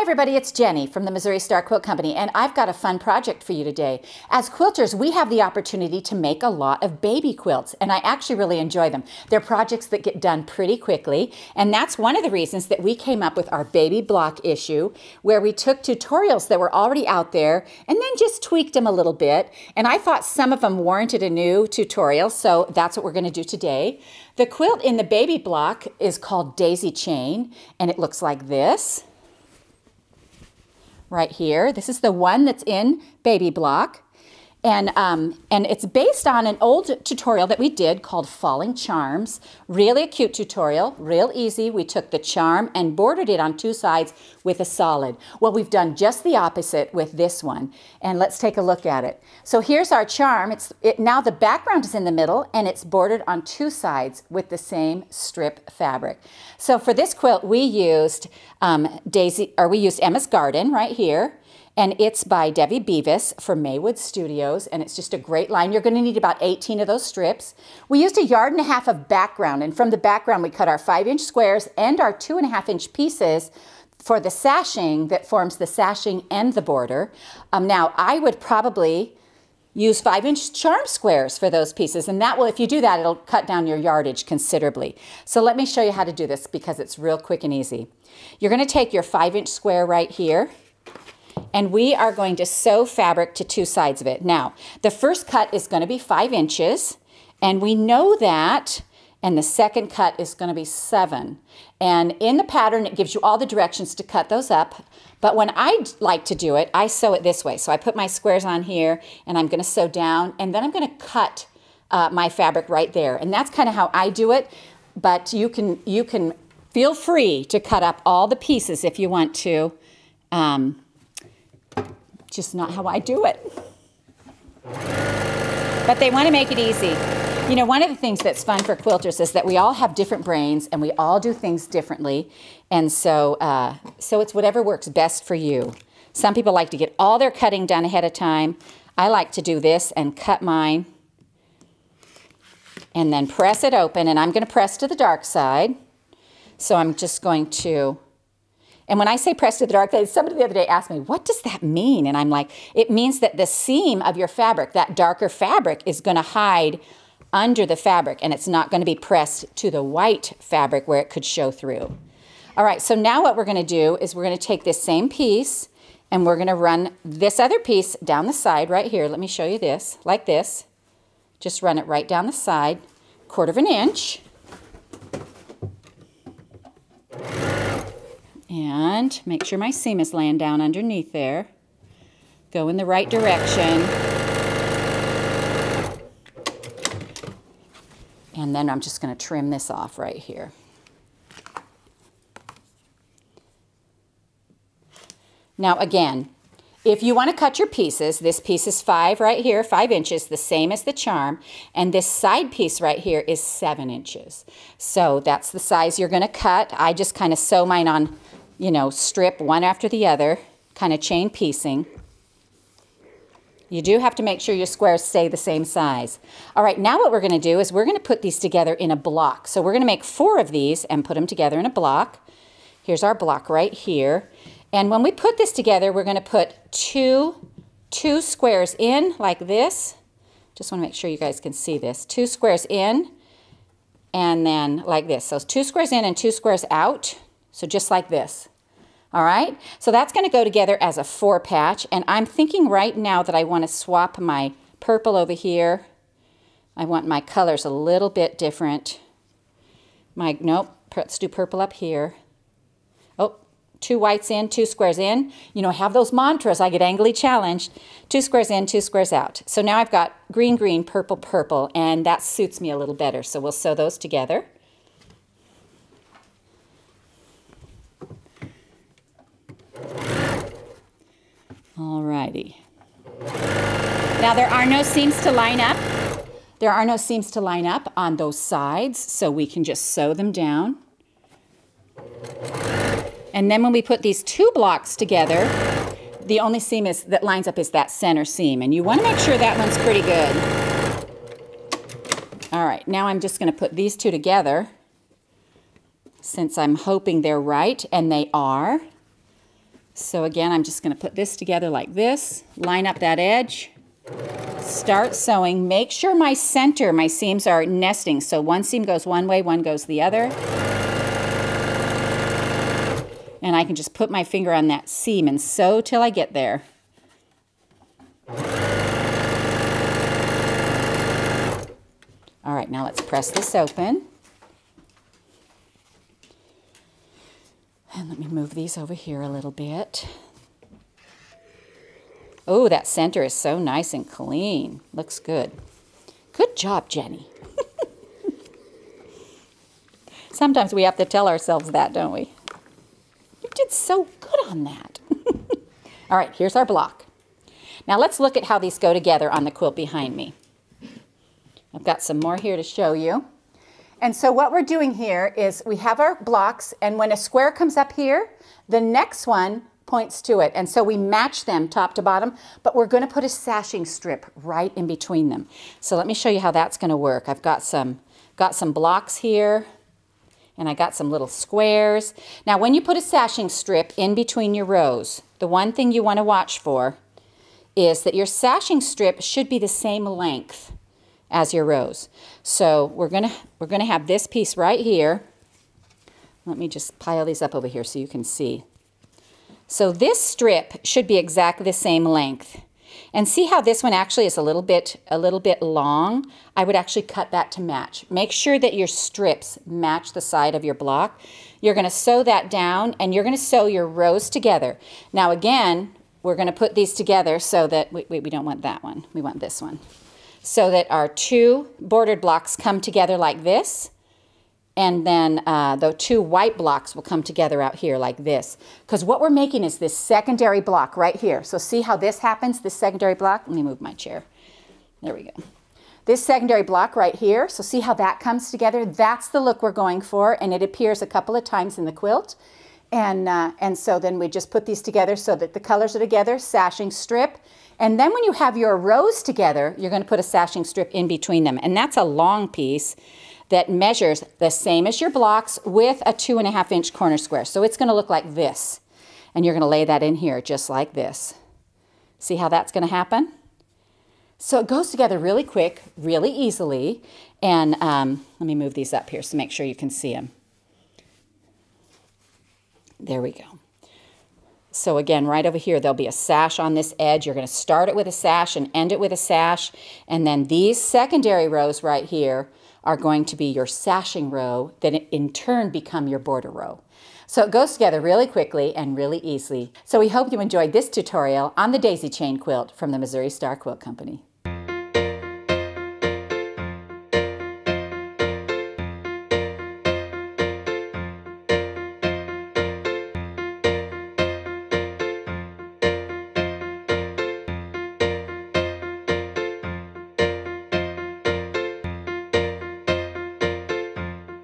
everybody, it's Jenny from the Missouri Star Quilt Company, and I've got a fun project for you today. As quilters, we have the opportunity to make a lot of baby quilts, and I actually really enjoy them. They're projects that get done pretty quickly, and that's one of the reasons that we came up with our baby block issue, where we took tutorials that were already out there and then just tweaked them a little bit, and I thought some of them warranted a new tutorial, so that's what we're going to do today. The quilt in the baby block is called Daisy Chain, and it looks like this. Right here. This is the one that's in baby block. And it's based on an old tutorial that we did called Falling Charms. Really a cute tutorial, real easy. We took the charm and bordered it on two sides with a solid. Well, we've done just the opposite with this one. And let's take a look at it. So here's our charm. Now the background is in the middle and it's bordered on two sides with the same strip fabric. So for this quilt, we used Emma's Garden right here. And it's by Debbie Beavis for Maywood Studios, and it's just a great line. You're going to need about 18 of those strips. We used 1.5 yards of background, and from the background we cut our 5-inch squares and our 2.5-inch pieces for the sashing that forms the sashing and the border. Now, I would probably use 5-inch charm squares for those pieces, and that will, if you do that, it'll cut down your yardage considerably. So let me show you how to do this because it's real quick and easy. You're going to take your 5-inch square right here, and we are going to sew fabric to two sides of it. Now, the first cut is going to be 5 inches, and we know that, and the second cut is going to be 7. And in the pattern, it gives you all the directions to cut those up. But when I like to do it, I sew it this way. So I put my squares on here, and I'm going to sew down, and then I'm going to cut my fabric right there. And that's kind of how I do it, but you can feel free to cut up all the pieces if you want to. Just not how I do it. But they want to make it easy. You know, one of the things that's fun for quilters is that we all have different brains and we all do things differently. And so it's whatever works best for you. Some people like to get all their cutting done ahead of time. I like to do this and cut mine and then press it open. And I'm going to press to the dark side. So I'm just going to... And when I say press to the dark side, somebody the other day asked me, what does that mean? And I'm like, it means that the seam of your fabric, that darker fabric, is going to hide under the fabric, and it's not going to be pressed to the white fabric where it could show through. All right, so now what we're going to do is we're going to take this same piece, and we're going to run this other piece down the side right here. Let me show you this, like this. Just run it right down the side, 1/4 inch. And make sure my seam is laying down underneath there. Go in the right direction. And then I'm just going to trim this off right here. Now again, if you want to cut your pieces, this piece is 5 right here, 5 inches, the same as the charm, and this side piece right here is 7 inches. So that's the size you're going to cut. I just kind of sew mine on, you know, strip one after the other, kind of chain piecing. You do have to make sure your squares stay the same size. All right, now what we're going to do is we're going to put these together in a block. So we're going to make 4 of these and put them together in a block. Here's our block right here. And when we put this together, we're going to put two squares in like this. Just want to make sure you guys can see this. 2 squares in and then like this. So 2 squares in and 2 squares out. So just like this. All right? So that's going to go together as a 4 patch. And I'm thinking right now that I want to swap my purple over here. I want my colors a little bit different. Nope, let's do purple up here. Oh, 2 whites in, 2 squares in. You know, I have those mantras. I get angrily challenged. 2 squares in, 2 squares out. So now I've got green, green, purple, purple, and that suits me a little better. So we'll sew those together. Alrighty. Now there are no seams to line up. There are no seams to line up on those sides, so we can just sew them down. And then when we put these 2 blocks together, the only seam that lines up is that center seam, and you want to make sure that one's pretty good. All right, now I'm just going to put these 2 together, since I'm hoping they're right, and they are. So again, I'm just going to put this together like this, line up that edge, start sewing. Make sure my seams are nesting. So one seam goes one way, one goes the other. And I can just put my finger on that seam and sew till I get there. All right, now let's press this open. And let me move these over here a little bit. Oh, that center is so nice and clean. Looks good. Good job, Jenny. Sometimes we have to tell ourselves that, don't we? You did so good on that. All right, here's our block. Now let's look at how these go together on the quilt behind me. I've got some more here to show you. And so what we're doing here is we have our blocks, and when a square comes up here, the next one points to it. And so we match them top to bottom, but we're going to put a sashing strip right in between them. So let me show you how that's going to work. I've got some blocks here, and I got some little squares. Now when you put a sashing strip in between your rows, the one thing you want to watch for is that your sashing strip should be the same length as your rows. So we're gonna have this piece right here. Let me just pile these up over here so you can see. So this strip should be exactly the same length. And see how this one actually is a little bit long? I would actually cut that to match. Make sure that your strips match the side of your block. You're gonna sew that down, and you're gonna sew your rows together. Now again, we're gonna put these together so that, we don't want that one, we want this one. So that our two bordered blocks come together like this, and then the two white blocks will come together out here like this. Because what we're making is this secondary block right here. So see how this happens, this secondary block? Let me move my chair. There we go. This secondary block right here, so see how that comes together? That's the look we're going for, and it appears a couple of times in the quilt. And so then we just put these together so that the colors are together, sashing strip. And then when you have your rows together, you're going to put a sashing strip in between them. And that's a long piece that measures the same as your blocks with a 2.5 inch corner square. So it's going to look like this. And you're going to lay that in here just like this. See how that's going to happen? So it goes together really quick, really easily. And let me move these up here so make sure you can see them. There we go. So again, right over here, there'll be a sash on this edge. You're going to start it with a sash and end it with a sash. And then these secondary rows right here are going to be your sashing row that in turn become your border row. So it goes together really quickly and really easily. So we hope you enjoyed this tutorial on the daisy chain quilt from the Missouri Star Quilt Company.